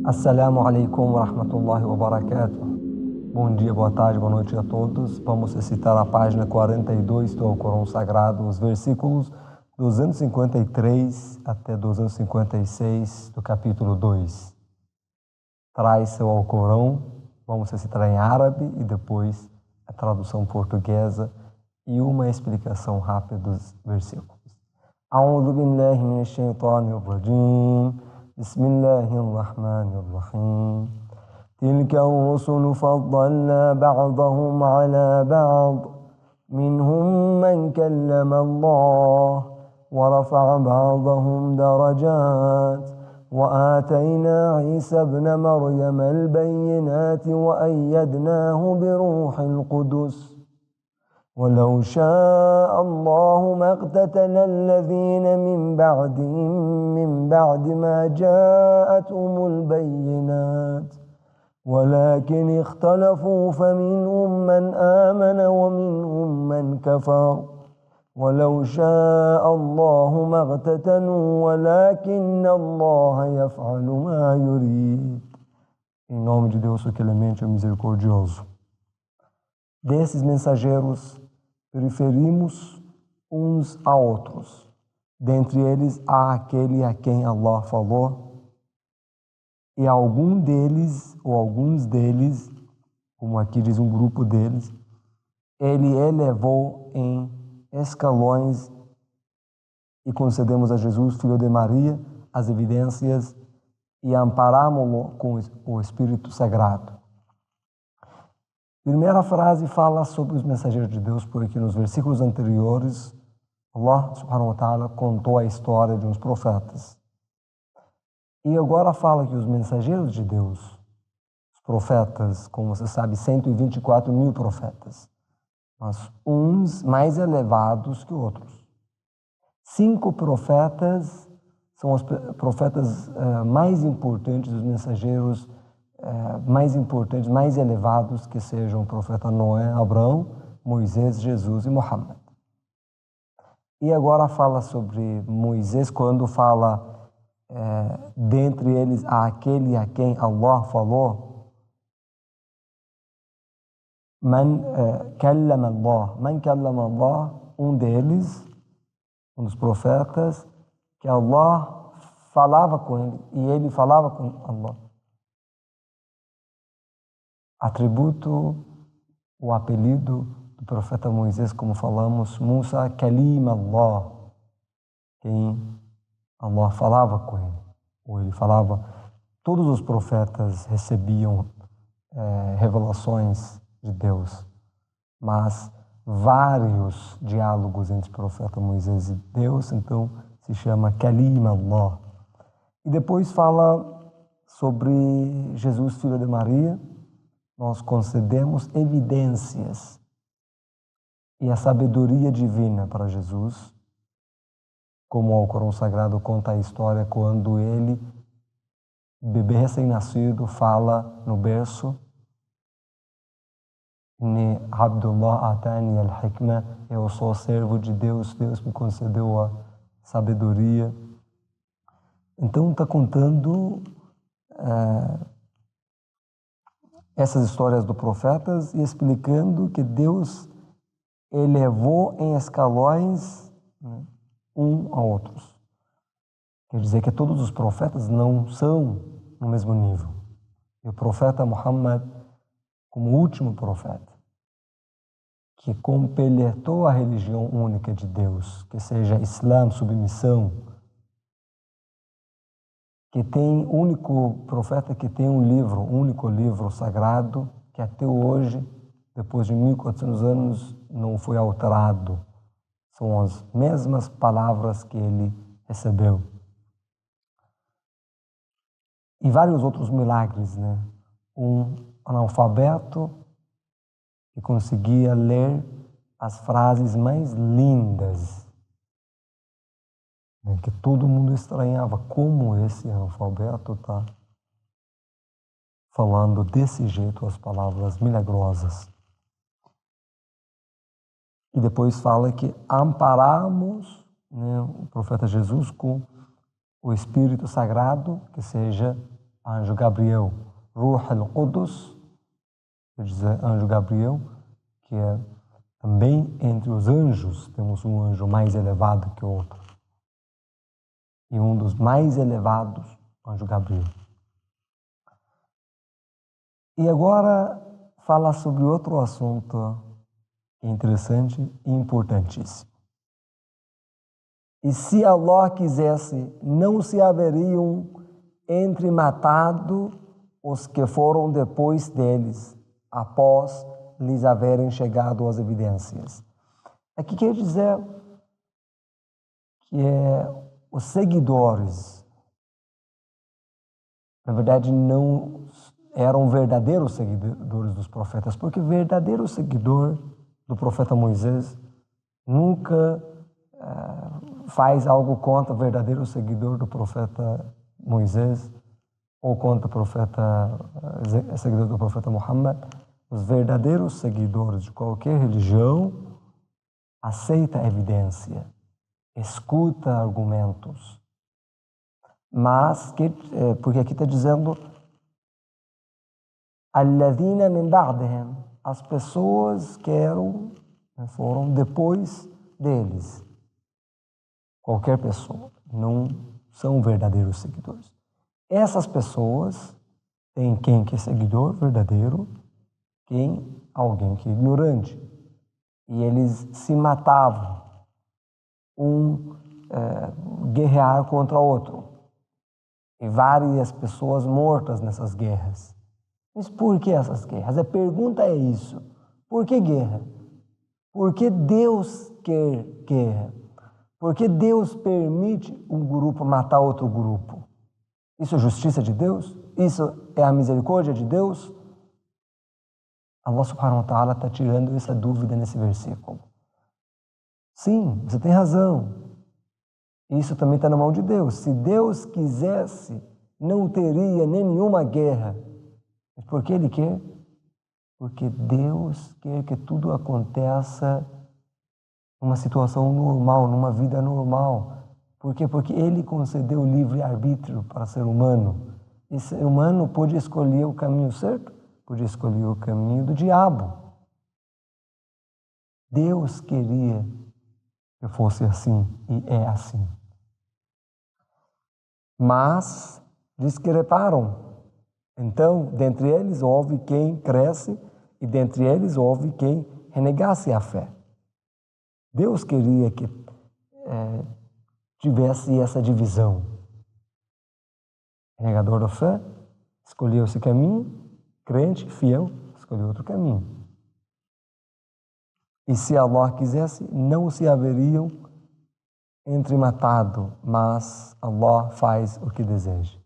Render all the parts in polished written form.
Assalamu alaikum wa rahmatullahi wa barakatuh. Bom dia, boa tarde, boa noite a todos. Vamos recitar a página 42 do Alcorão Sagrado, os versículos 253 até 256 do capítulo 2. Traz seu Alcorão, vamos recitar em árabe e depois a tradução portuguesa e uma explicação rápida dos versículos. A'udhu billahi minash shaitanir rajim. بسم الله الرحمن الرحيم تلك الرسل فضلنا بعضهم على بعض منهم من كلم الله ورفع بعضهم درجات وآتينا عيسى ابن مريم البينات وأيدناه بروح القدس ولو شاء الله ما اقتتل الذين من بعدهم من بعد ما جاءتهم البينات ولكن اختلفوا فمنهم من آمن ومنهم من كفر ولو شاء الله ما اقتتلوا ولكن الله يفعل ما يريد. Em nome de Deus, o clemente e misericordioso. Desses mensageiros preferimos uns a outros. Dentre eles há aquele a quem Allah falou, e alguns deles, como aqui diz um grupo deles, ele elevou em escalões e concedemos a Jesus, filho de Maria, as evidências e amparamo-lo com o Espírito Sagrado. Primeira frase fala sobre os mensageiros de Deus, porque nos versículos anteriores, Allah subhanahu wa ta'ala contou a história de uns profetas. E agora fala que os mensageiros de Deus, os profetas, como você sabe, 124 mil profetas, mas uns mais elevados que outros. 5 profetas são os profetas mais importantes, os mensageiros mais importantes, mais elevados, que sejam o profeta Noé, Abraão, Moisés, Jesus e Muhammad. E agora fala sobre Moisés, quando fala dentre eles há aquele a quem Allah falou, Man kallama Allah, um deles, um dos profetas, que Allah falava com ele e ele falava com Allah. Atributo, o apelido do profeta Moisés, como falamos, Musa Kalim Allah, quem Allah falava com ele, ou ele falava. Todos os profetas recebiam revelações de Deus, mas vários diálogos entre o profeta Moisés e Deus, então se chama Kalim Allah. E depois fala sobre Jesus, filho de Maria. Nós concedemos evidências e a sabedoria divina para Jesus, como o Alcorão Sagrado conta a história quando ele, bebê recém-nascido, fala no berço, Ni Abdullah atani al-hikmah, eu sou servo de Deus, Deus me concedeu a sabedoria. Então está contando essas histórias dos profetas e explicando que Deus elevou em escalões um a outros. Quer dizer que todos os profetas não são no mesmo nível. E o profeta Muhammad, como último profeta, que completou a religião única de Deus, que seja Islã, submissão, que tem único profeta que tem único livro sagrado, que até hoje, depois de 1400 anos, não foi alterado. São as mesmas palavras que ele recebeu. E vários outros milagres, né? Um analfabeto que conseguia ler as frases mais lindas, que todo mundo estranhava, como esse analfabeto está falando desse jeito as palavras milagrosas. E depois fala que amparamos o profeta Jesus com o Espírito Sagrado, que seja anjo Gabriel, Ruh al-Qudus, quer dizer anjo Gabriel, que é também entre os anjos, temos um anjo mais elevado que o outro. E um dos mais elevados, o anjo Gabriel. E agora falar sobre outro assunto interessante e importantíssimo. E se Allah quisesse, não se haveriam entrematado os que foram depois deles, após lhes haverem chegado as evidências. Aqui quer dizer que os seguidores, na verdade, não eram verdadeiros seguidores dos profetas, porque verdadeiro seguidor do profeta Moisés nunca faz algo contra o verdadeiro seguidor do profeta Moisés ou contra o seguidor do profeta Muhammad. Os verdadeiros seguidores de qualquer religião aceitam a evidência, escuta argumentos. Mas, porque aqui está dizendo alladhina min ba'dihim, as pessoas que foram depois deles. Qualquer pessoa, não são verdadeiros seguidores. Essas pessoas têm quem que é seguidor verdadeiro, alguém que é ignorante. E eles se matavam, guerrear contra o outro. E várias pessoas mortas nessas guerras. Mas por que essas guerras? A pergunta é isso. Por que guerra? Por que Deus quer guerra? Por que Deus permite um grupo matar outro grupo? Isso é justiça de Deus? Isso é a misericórdia de Deus? Allah subhanahu wa ta'ala está tirando essa dúvida nesse versículo. Sim, você tem razão. Isso também está na mão de Deus. Se Deus quisesse, não teria nenhuma guerra. Mas por que Ele quer? Porque Deus quer que tudo aconteça numa situação normal, numa vida normal. Por quê? Porque Ele concedeu o livre-arbítrio para o ser humano. E o ser humano pode escolher o caminho certo, pode escolher o caminho do diabo. Deus queria que fosse assim, e é assim. Mas discreparam. Então, dentre eles houve quem cresce e dentre eles houve quem renegasse a fé. Deus queria que tivesse essa divisão. Renegador da fé escolheu esse caminho, crente, fiel, escolheu outro caminho. E se Allah quisesse, não se haveriam entrematado, mas Allah faz o que deseja.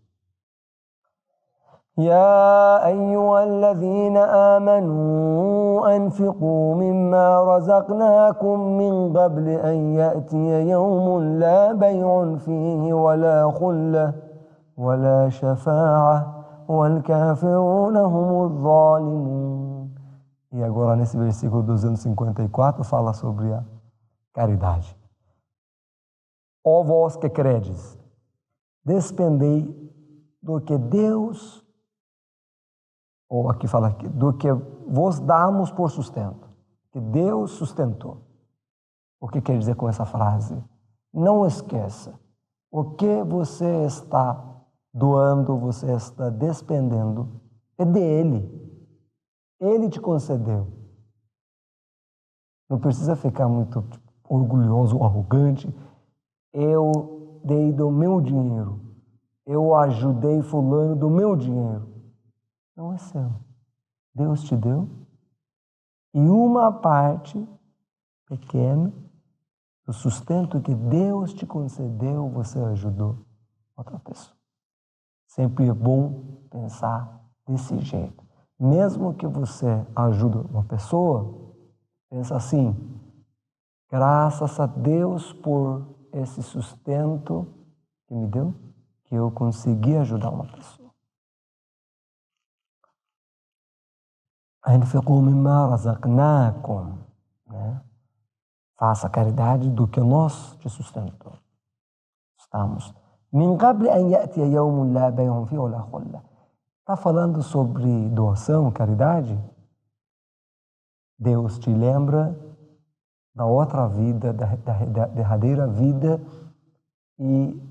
يا أيها الذين آمنوا أنفقوا مما رزقناكم من قبل أن يأتي يوم لا بيع فيه ولا خلة ولا شفاعة والكافرون هم الظالمون. E agora nesse versículo 254 fala sobre a caridade. Ó vós que credes, despendei do que Deus, ou aqui fala do que vos damos por sustento, que Deus sustentou. O que quer dizer com essa frase? Não esqueça, o que você está doando, você está despendendo, é dele. Ele te concedeu. Não precisa ficar muito orgulhoso ou arrogante. Eu dei do meu dinheiro. Eu ajudei fulano do meu dinheiro. Não é seu. Deus te deu. E uma parte pequena do sustento que Deus te concedeu, você ajudou outra pessoa. Sempre é bom pensar desse jeito. Mesmo que você ajude uma pessoa, pensa assim: graças a Deus por esse sustento que me deu, que eu consegui ajudar uma pessoa. أنفقوا مما رزقناكم, né? Faça caridade do que nós te sustentamos. Min qabli an ya'tiya yawmun la bay'un fihi wa la khullah. Está falando sobre doação, caridade? Deus te lembra da outra vida, da derradeira vida e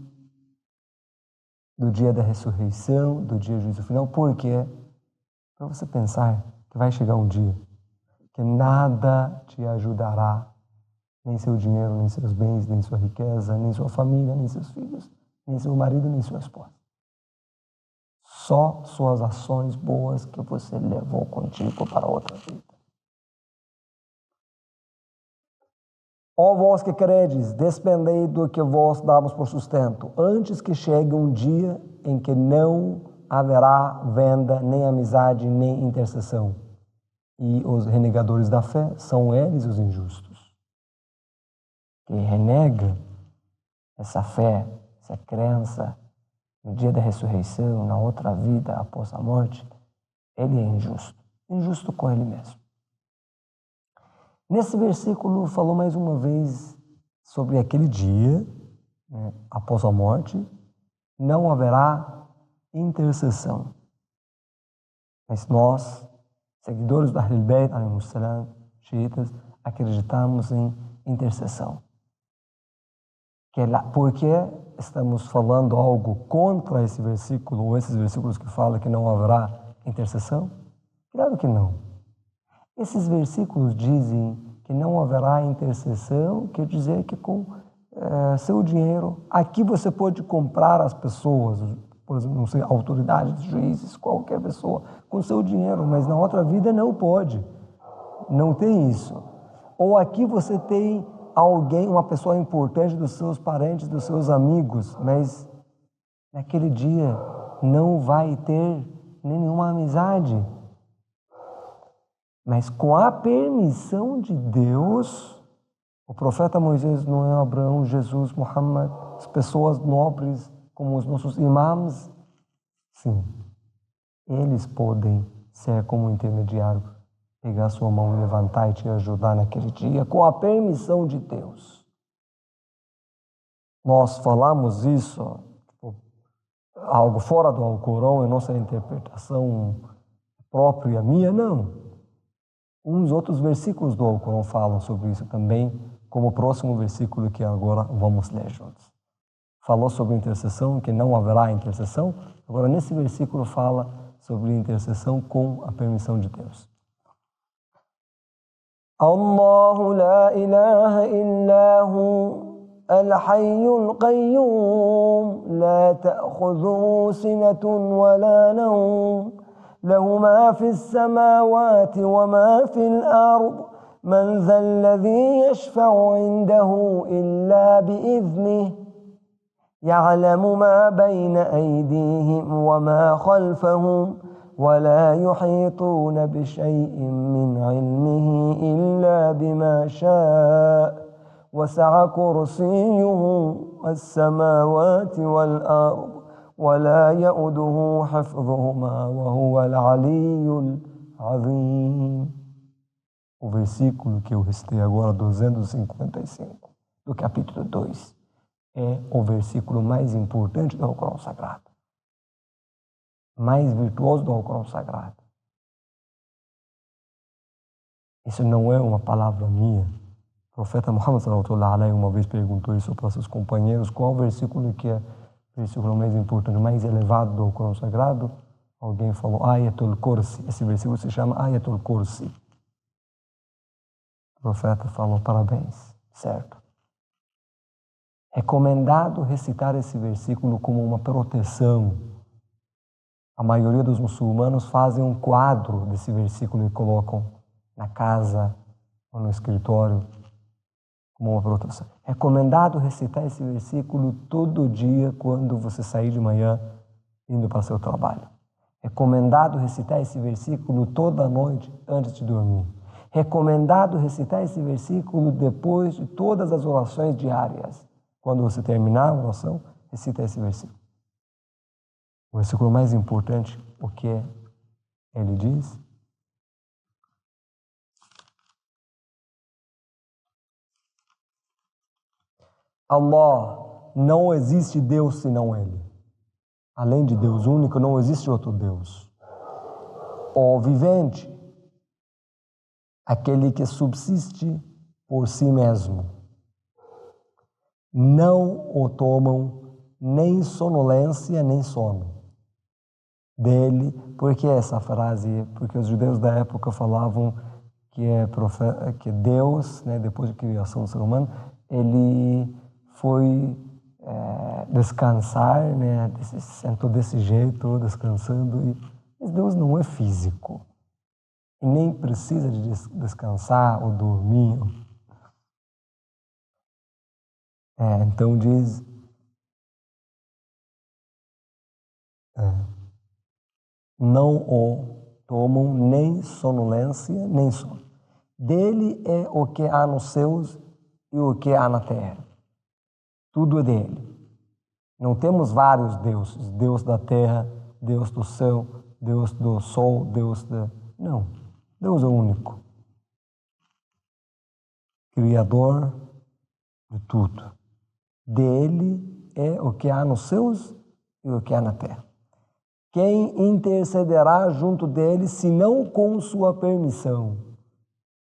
do dia da ressurreição, do dia do juízo final. Por quê? Para você pensar que vai chegar um dia que nada te ajudará, nem seu dinheiro, nem seus bens, nem sua riqueza, nem sua família, nem seus filhos, nem seu marido, nem sua esposa. Só suas ações boas que você levou contigo para outra vida. Ó vós que credes, despendei do que vós damos por sustento, antes que chegue um dia em que não haverá venda, nem amizade, nem intercessão. E os renegadores da fé são eles os injustos. Quem renega essa fé, essa crença, no dia da ressurreição, na outra vida, após a morte, ele é injusto. Injusto com ele mesmo. Nesse versículo falou mais uma vez sobre aquele dia, né, após a morte, não haverá intercessão. Mas nós, seguidores do Ahlul Bayt, xiitas, acreditamos em intercessão. Por que estamos falando algo contra esse versículo, ou esses versículos que falam que não haverá intercessão? Claro que não. Esses versículos dizem que não haverá intercessão, quer dizer que com seu dinheiro, aqui você pode comprar as pessoas, por exemplo, não sei, autoridades, juízes, qualquer pessoa, com seu dinheiro, mas na outra vida não pode. Não tem isso. Ou aqui você tem alguém, uma pessoa importante dos seus parentes, dos seus amigos, mas naquele dia não vai ter nenhuma amizade. Mas com a permissão de Deus, o profeta Moisés, Noé, Abraão, Jesus, Muhammad, as pessoas nobres como os nossos imãs, sim, eles podem ser como intermediário, pegar sua mão, levantar e te ajudar naquele dia, com a permissão de Deus. Nós falamos isso, algo fora do Alcorão, e nossa interpretação própria minha, não. Uns outros versículos do Alcorão falam sobre isso também, como o próximo versículo que agora vamos ler juntos. Falou sobre intercessão, que não haverá intercessão. Agora, nesse versículo fala sobre intercessão com a permissão de Deus. Allahu la ilaha illa hu al-hayyul qayyum la ta'khudhuhu sinatun wa la nawm له ما في السماوات وما في الأرض من ذا الذي يشفع عنده إلا بإذنه يعلم ما بين أيديهم وما خلفهم ولا يحيطون بشيء من علمه إلا بما شاء وسع كرسيه السماوات والأرض ولا يؤده حفظهما وهو العلي العظيم. O versículo que eu recitei agora, 255, do capítulo 2, é o versículo mais importante do Alcorão Sagrado, mais virtuoso do Alcorão Sagrado. Isso não é uma palavra minha. O profeta Muhammad sallallahu alaihi uma vez perguntou isso para seus companheiros, qual versículo que é o versículo mais importante, mais elevado do Alcorão Sagrado? Alguém falou Ayatul Kursi. Esse versículo se chama Ayatul Kursi. O profeta falou, parabéns, certo. Recomendado recitar esse versículo como uma proteção. A maioria dos muçulmanos fazem um quadro desse versículo e colocam na casa ou no escritório como uma proteção. Recomendado recitar esse versículo todo dia quando você sair de manhã indo para seu trabalho. Recomendado recitar esse versículo toda noite antes de dormir. Recomendado recitar esse versículo depois de todas as orações diárias. Quando você terminar a oração, recita esse versículo. O versículo mais importante, o que ele diz? Allah Não existe Deus senão Ele. Além de Deus único, não existe outro Deus. O vivente, aquele que subsiste por si mesmo. Não o tomam nem sonolência, nem sono dele. Por que essa frase? Porque os judeus da época falavam que Deus, né, depois da criação do ser humano, ele foi descansar, né, sentou desse jeito, descansando. Mas Deus não é físico. E nem precisa de descansar ou dormir. Então diz... não o tomam nem sonolência, nem sono. Dele é o que há nos céus e o que há na terra. Tudo é dele. Não temos vários deuses. Deus da terra, Deus do céu, Deus do sol, Deus da... Não. Deus é único. Criador de tudo. Dele é o que há nos céus e o que há na terra. Quem intercederá junto dele, senão com sua permissão?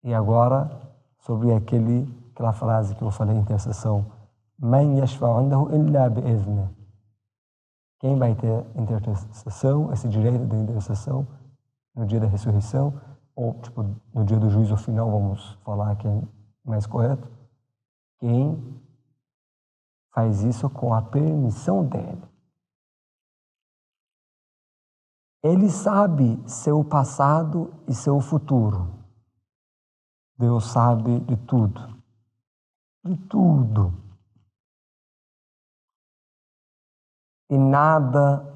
E agora, sobre aquela frase que eu falei, intercessão. Man yashfa'u indahu illa bi'iznih. Quem vai ter intercessão, esse direito de intercessão, no dia da ressurreição, ou no dia do juízo final, vamos falar que é mais correto? Quem faz isso com a permissão dele. Ele sabe seu passado e seu futuro. Deus sabe de tudo. De tudo. E nada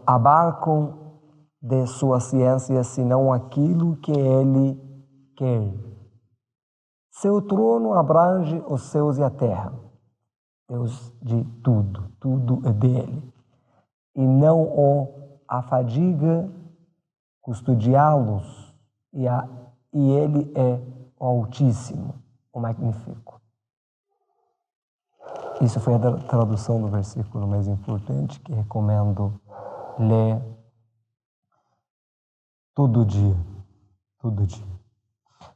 abarcam de sua ciência senão aquilo que Ele quer. Seu trono abrange os céus e a terra. Deus de tudo. Tudo é dele. E não o afadiga custodiá-los, e ele é o Altíssimo, o Magnífico. Isso foi a tradução do versículo mais importante, que recomendo ler todo dia. Todo dia.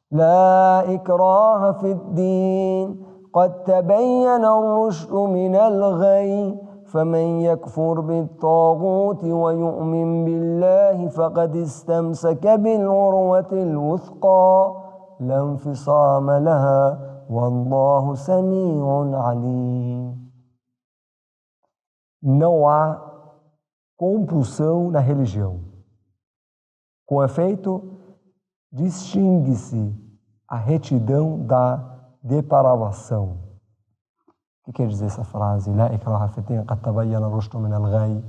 La ikraha fi ddin, qad tabayyana ar-rushdu min al-ghayy. فمن يكفر بالطاغوت ويؤمن بالله فقد استمسك بالعروة الوثقى لا انفصام لها والله سميع عليم. Não há compulsão na religião. Com efeito, distingue-se a retidão da depravação. O que quer dizer essa frase? La ikraha fi ddin, qad tabayyana ar-rushdu min al-ghayy.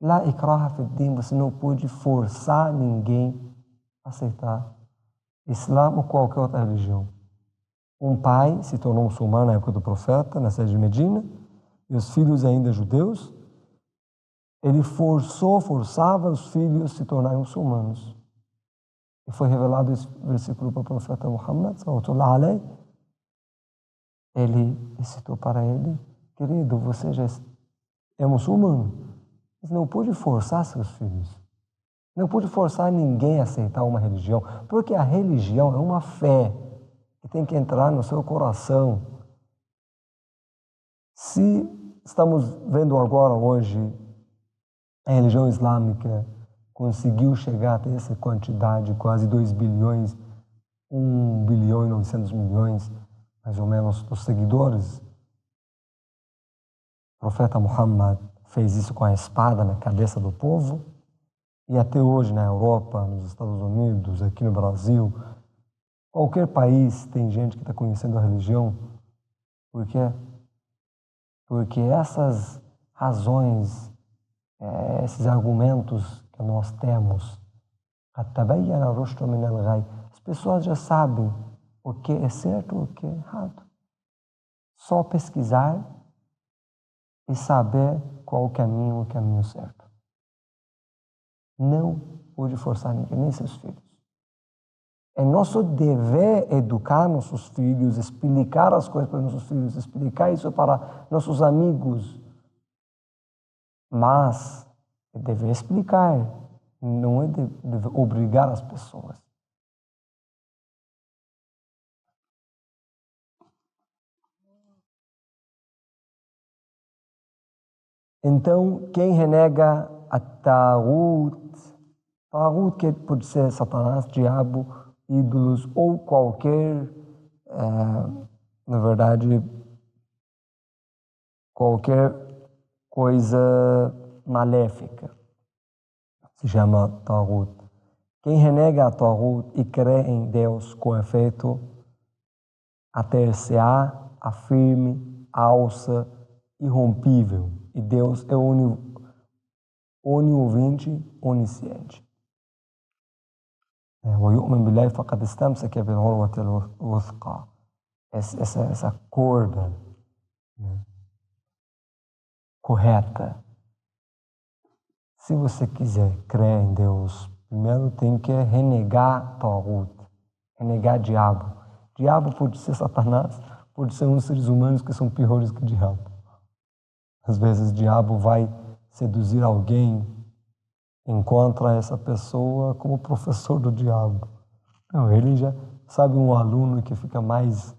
La ikraha fi ddin, você não pode forçar ninguém a aceitar Islã ou qualquer outra religião. Um pai se tornou muçulmano na época do profeta, na cidade de Medina, e os filhos ainda judeus. Ele forçava os filhos a se tornarem muçulmanos. E foi revelado esse versículo para o profeta Muhammad, sallallahu alaihi. Ele citou para ele: querido, você já é muçulmano, mas não pode forçar seus filhos. Não pode forçar ninguém a aceitar uma religião, porque a religião é uma fé que tem que entrar no seu coração. Se estamos vendo agora, hoje, a religião islâmica conseguiu chegar até essa quantidade, quase 2 bilhões, 1 bilhão e 900 milhões, mais ou menos, dos seguidores. O profeta Muhammad fez isso com a espada na cabeça do povo, e até hoje na Europa, nos Estados Unidos, aqui no Brasil, qualquer país tem gente que está conhecendo a religião. Por quê? Porque essas razões, esses argumentos que nós temos, as pessoas já sabem o que é certo e o que é errado. Só pesquisar e saber qual o caminho certo. Não pode forçar ninguém, nem seus filhos. É nosso dever educar nossos filhos, explicar as coisas para nossos filhos, explicar isso para nossos amigos. Mas é dever explicar, não é dever obrigar as pessoas. Então, quem renega a Taghut que pode ser Satanás, diabo, ídolos ou qualquer, na verdade, qualquer coisa maléfica, se chama Taghut. Quem renega a Taghut e crê em Deus com efeito, ater-se-á, afirme, alça, irrompível. E Deus é oniovinte, onisciente. ويؤمن بالله فقد استمسك بالعروة الوثقى. Essa corda, né, correta. Se você quiser crer em Deus, primeiro tem que renegar Taghut, renegar diabo. Diabo pode ser Satanás, pode ser uns seres humanos que são piores que o diabo. Às vezes o diabo vai seduzir alguém, encontra essa pessoa como professor do diabo. Não, ele já sabe, um aluno que fica mais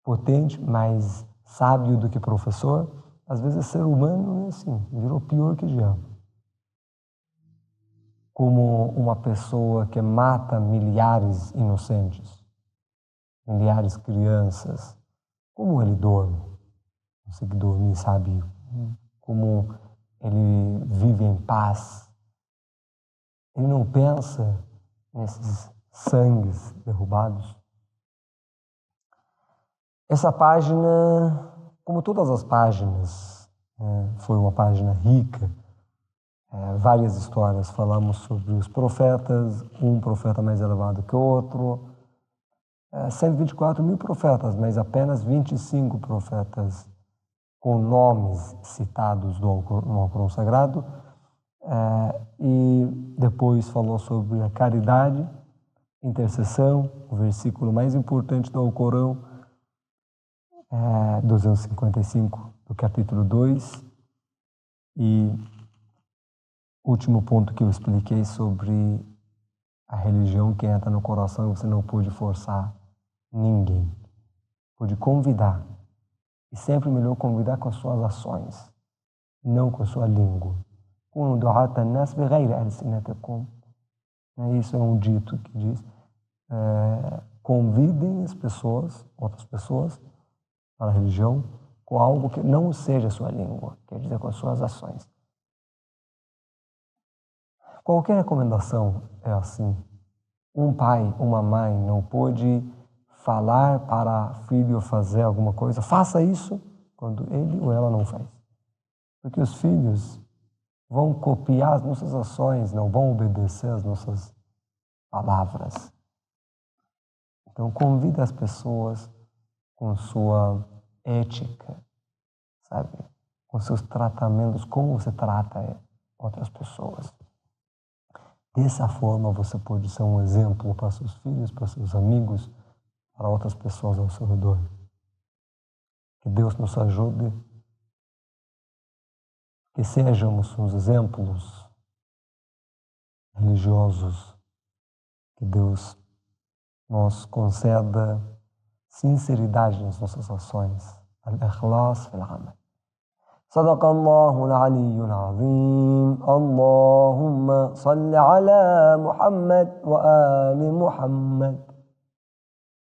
potente, mais sábio do que professor. Às vezes ser humano é assim, virou pior que diabo. Como uma pessoa que mata milhares inocentes, milhares de crianças. Como ele dorme? Consegue dormir, sabe? Como ele vive em paz. Ele não pensa nesses sangues derrubados. Essa página, como todas as páginas, foi uma página rica. Várias histórias. Falamos sobre os profetas, um profeta mais elevado que o outro. 124 mil profetas, mas apenas 25 profetas com nomes citados no Alcorão Sagrado. E depois falou sobre a caridade, intercessão, o versículo mais importante do Alcorão, 255 do capítulo 2. E último ponto que eu expliquei sobre a religião que entra no coração e você não pode forçar ninguém. Pode convidar. E sempre melhor convidar com as suas ações, não com a sua língua. Isso é um dito que diz: convidem as pessoas, outras pessoas, para a religião com algo que não seja a sua língua, quer dizer, com as suas ações. Qualquer recomendação é assim. Um pai, uma mãe não pode falar para filho fazer alguma coisa, faça isso, quando ele ou ela não faz. Porque os filhos vão copiar as nossas ações, não vão obedecer as nossas palavras. Então, convida as pessoas com sua ética, sabe? Com seus tratamentos, como você trata outras pessoas. Dessa forma, você pode ser um exemplo para seus filhos, para seus amigos, para outras pessoas ao seu redor. Que Deus nos ajude, que sejamos uns exemplos religiosos, que Deus nos conceda sinceridade nas nossas ações, al-ikhlas fil amal. صدق الله العلي العظيم. اللهم صل على محمد وآل محمد.